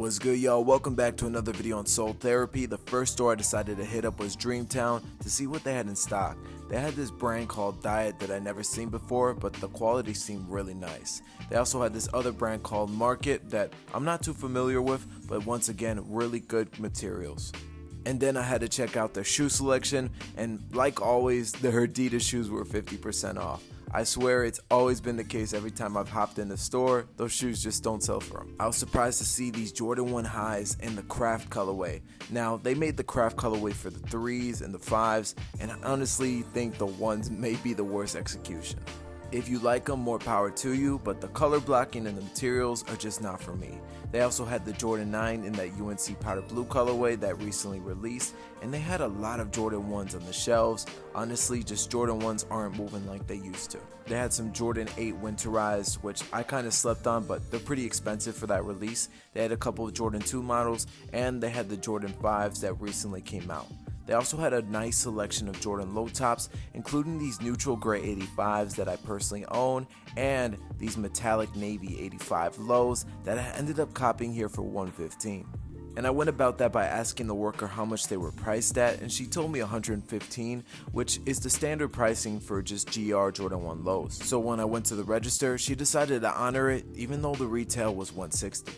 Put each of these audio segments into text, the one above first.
What's good, y'all? Welcome back to another video on Soul Therapy. The first store I decided to hit up was Dreamtown to see what they had in stock. They had this brand called Diet that I never seen before, but the quality seemed really nice. They also had this other brand called Market that I'm not too familiar with, but once again, really good materials. And then I had to check out their shoe selection, and like always, their Adidas shoes were 50% off. I swear it's always been the case every time I've hopped in the store, those shoes just don't sell for them. I was surprised to see these Jordan 1 highs in the Craft colorway. Now, they made the Craft colorway for the 3s and the 5s, and I honestly think the 1s may be the worst execution. If you like them, more power to you, but the color blocking and the materials are just not for me. They also had the Jordan 9 in that UNC powder blue colorway that recently released, and they had a lot of Jordan 1s on the shelves. Honestly, just Jordan 1s aren't moving like they used to. They had some Jordan 8 winterized, which I kind of slept on, but they're pretty expensive for that release. They had a couple of Jordan 2 models, and they had the Jordan 5s that recently came out. They also had a nice selection of Jordan low tops, including these neutral gray 85s that I personally own, and these metallic navy 85 lows that I ended up copying here for $115. And I went about that by asking the worker how much they were priced at, and she told me $115, which is the standard pricing for just GR Jordan 1 lows. So when I went to the register, she decided to honor it even though the retail was $160.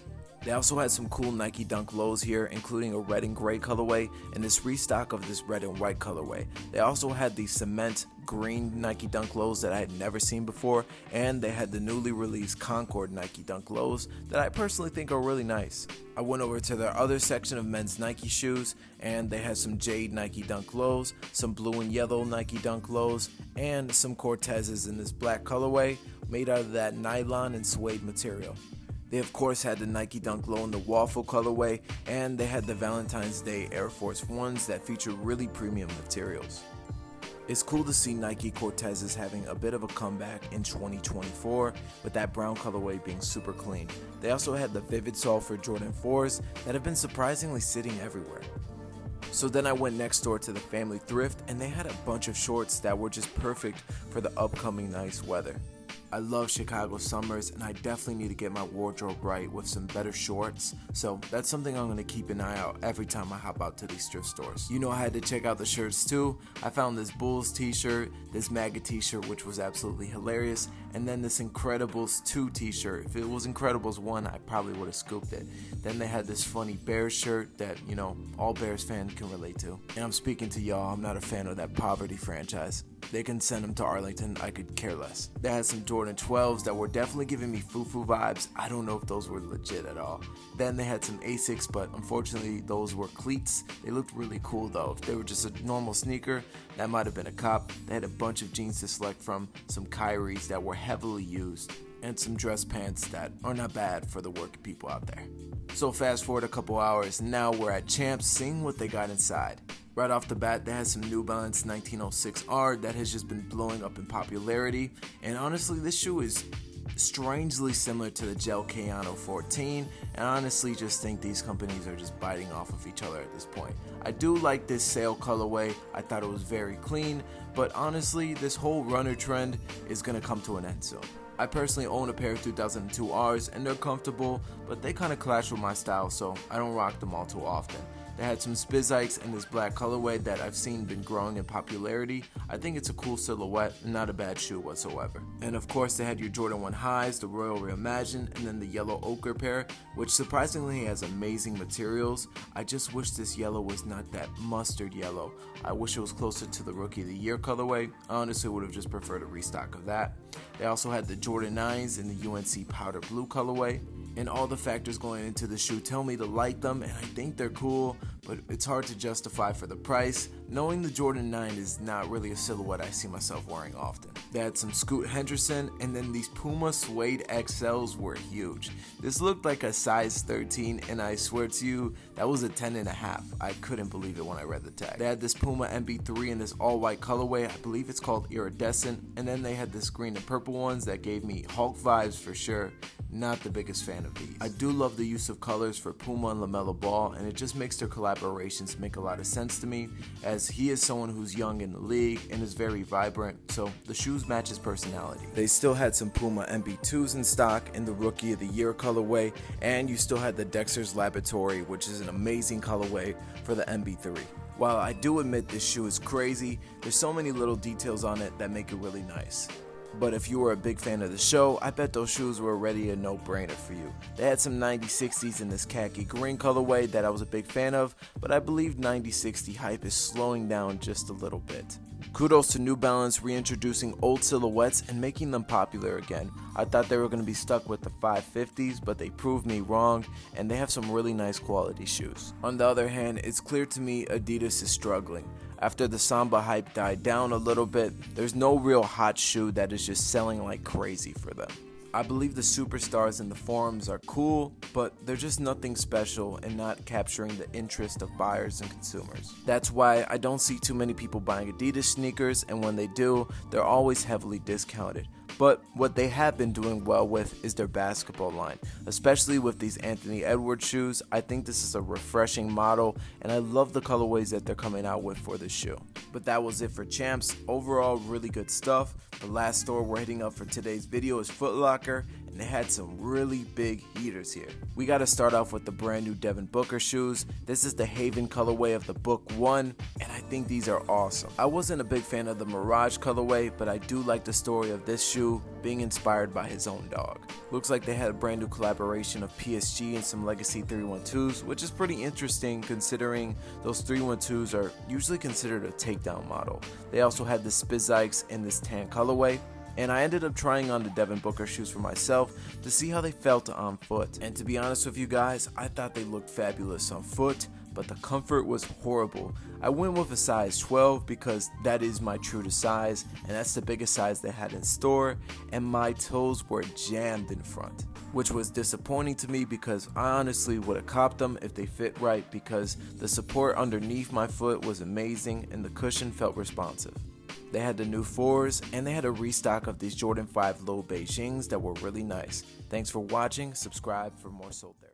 They also had some cool Nike Dunk lows here, including a red and gray colorway and this restock of this red and white colorway. They also had the cement green Nike Dunk lows that I had never seen before, and they had the newly released Concord Nike Dunk lows that I personally think are really nice. I went over to their other section of men's Nike shoes, and they had some jade Nike Dunk lows, some blue and yellow Nike Dunk lows, and some Cortezes in this black colorway made out of that nylon and suede material. They of course had the Nike Dunk Low in the waffle colorway, and they had the Valentine's Day Air Force Ones that feature really premium materials. It's cool to see Nike Cortezes having a bit of a comeback in 2024 with that brown colorway being super clean. They also had the Vivid Sulfur Jordan 4s that have been surprisingly sitting everywhere. So then I went next door to the family Thrift, and they had a bunch of shorts that were just perfect for the upcoming nice weather. I love Chicago summers, and I definitely need to get my wardrobe right with some better shorts, so that's something I'm going to keep an eye out every time I hop out to these thrift stores. You know, I had to check out the shirts too. I found this Bulls t-shirt, this MAGA t-shirt, which was absolutely hilarious, and then this Incredibles 2 t-shirt. If it was Incredibles 1, I probably would have scooped it. Then they had this funny Bears shirt that, you know, all Bears fans can relate to. And I'm speaking to y'all, I'm not a fan of that poverty franchise. They can send them to Arlington, I could care less. They had some Jordan 12s that were definitely giving me foo-foo vibes. I don't know if those were legit at all. Then they had some Asics, but unfortunately those were cleats. They looked really cool though. If they were just a normal sneaker, that might have been a cop. They had a bunch of jeans to select from, some Kyries that were heavily used, and some dress pants that are not bad for the working people out there. So fast forward a couple hours, now we're at Champs seeing what they got inside. Right off the bat, they had some New Balance 1906R that has just been blowing up in popularity, and honestly this shoe is strangely similar to the Gel Kayano 14, and I honestly just think these companies are just biting off of each other at this point. I do like this sail colorway, I thought it was very clean, but honestly this whole runner trend is going to come to an end soon. I personally own a pair of 2002Rs, and they're comfortable, but they kind of clash with my style, so I don't rock them all too often. They had some Spizikes in this black colorway that I've seen been growing in popularity. I think it's a cool silhouette and not a bad shoe whatsoever. And of course they had your Jordan 1 highs, the Royal Reimagined, and then the yellow ochre pair, which surprisingly has amazing materials. I just wish this yellow was not that mustard yellow. I wish it was closer to the Rookie of the Year colorway. I honestly would have just preferred a restock of that. They also had the Jordan 9s in the UNC powder blue colorway. And all the factors going into the shoe tell me to like them, and I think they're cool, but it's hard to justify for the price, knowing the Jordan 9 is not really a silhouette I see myself wearing often. They had some Scoot Henderson, and then these Puma Suede XLs were huge. This looked like a size 13, and I swear to you, that was a 10.5. I couldn't believe it when I read the tag. They had this Puma MB3 in this all-white colorway, I believe it's called Iridescent, and then they had this green and purple ones that gave me Hulk vibes for sure. Not the biggest fan of these. I do love the use of colors for Puma and LaMelo Ball, and it just makes their collaboration collaborations make a lot of sense to me, as he is someone who's young in the league and is very vibrant, so the shoes match his personality. They still had some Puma MB2s in stock in the Rookie of the Year colorway, and you still had the Dexter's Laboratory, which is an amazing colorway for the MB3. While I do admit this shoe is crazy, there's so many little details on it that make it really nice. But if you were a big fan of the show, I bet those shoes were already a no-brainer for you. They had some 9060s in this khaki green colorway that I was a big fan of, but I believe 9060 hype is slowing down just a little bit. Kudos to New Balance reintroducing old silhouettes and making them popular again. I thought they were going to be stuck with the 550s, but they proved me wrong, and they have some really nice quality shoes. On the other hand, it's clear to me Adidas is struggling. After the Samba hype died down a little bit, there's no real hot shoe that is just selling like crazy for them. I believe the superstars in the forums are cool, but they're just nothing special and not capturing the interest of buyers and consumers. That's why I don't see too many people buying Adidas sneakers, and when they do, they're always heavily discounted. But what they have been doing well with is their basketball line, especially with these Anthony Edwards shoes. I think this is a refreshing model, and I love the colorways that they're coming out with for this shoe. But that was it for Champs. Overall, really good stuff. The last store we're hitting up for today's video is Foot Locker, and they had some really big heaters here. We got to start off with the brand new Devin Booker shoes. This is the Haven colorway of the Book 1, and I think these are awesome. I wasn't a big fan of the Mirage colorway, but I do like the story of this shoe being inspired by his own dog. Looks like they had a brand new collaboration of PSG and some Legacy 312s, which is pretty interesting considering those 312s are usually considered a takedown model. They also had the Spizikes in this tan colorway, and I ended up trying on the Devin Booker shoes for myself to see how they felt on foot. And to be honest with you guys, I thought they looked fabulous on foot, but the comfort was horrible. I went with a size 12 because that is my true to size, and that's the biggest size they had in store, and my toes were jammed in front, which was disappointing to me because I honestly would have copped them if they fit right, because the support underneath my foot was amazing and the cushion felt responsive. They had the new 4s, and they had a restock of these Jordan 5 low Beijings that were really nice. Thanks for watching. Subscribe for more Soul Therapy.